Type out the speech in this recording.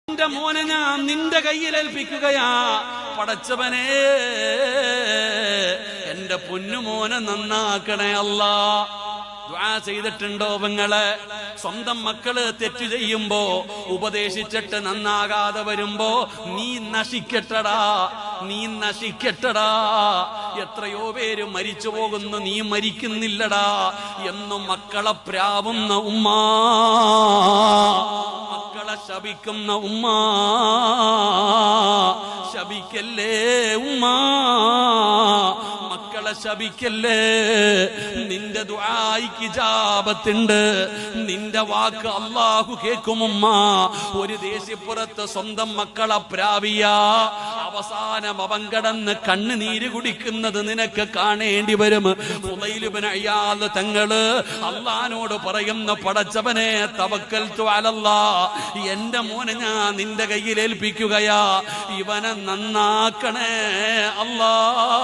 എന്റെ മോനെ ഞാൻ നിന്റെ കയ്യിൽ ഏൽപ്പിക്കുകയാ. പടച്ചവനെ, എന്റെ പൊന്നുമോനെ നന്നാക്കണേ അല്ലാ. ദുആ ചെയ്തിട്ടുണ്ടോ പെങ്ങളെ? സ്വന്തം മക്കള് തെറ്റു ചെയ്യുമ്പോ ഉപദേശിച്ചിട്ട് നന്നാകാതെ വരുമ്പോ നീ നശിക്കട്ടടാ, നീ നശിക്കട്ടടാ, എത്രയോ പേര് മരിച്ചു പോകുന്നു, നീ മരിക്കുന്നില്ലടാ എന്നും മക്കളെ പ്രാവുന്ന ഉമ്മ, മക്കളെ ശപിക്കുന്ന ഉമ്മ, ശപിക്കല്ലേ ഉമ്മ, മക്കളെ ശപിക്കല്ലേ. നിന്റെ ദുആയിക്ക് ഇജാബത്തുണ്ട്, നിന്റെ വാക്ക് അല്ലാഹു കേൾക്കും ഉമ്മ. ഒരു ദേശിപ്പുറത്ത് സ്വന്തം മക്കളെ പ്രാവിയ അവസാനം അവൻ കടന്ന് കണ്ണുനീര് കുടിക്കുന്നത് നിനക്ക് കാണേണ്ടി വരും. ഫുളൈൽ ഇബ്നു ഇയാദ് തങ്ങള് അല്ലാഹുവോട് പറയുന്ന, പടച്ചവനെ തവക്കൽതു അലല്ലാഹ്, എന്റെ മോനെ ഞാൻ നിന്റെ കയ്യിൽ ഏൽപ്പിക്കുകയാ, ഇവനെ നന്നാക്കണേ അല്ലാഹ്.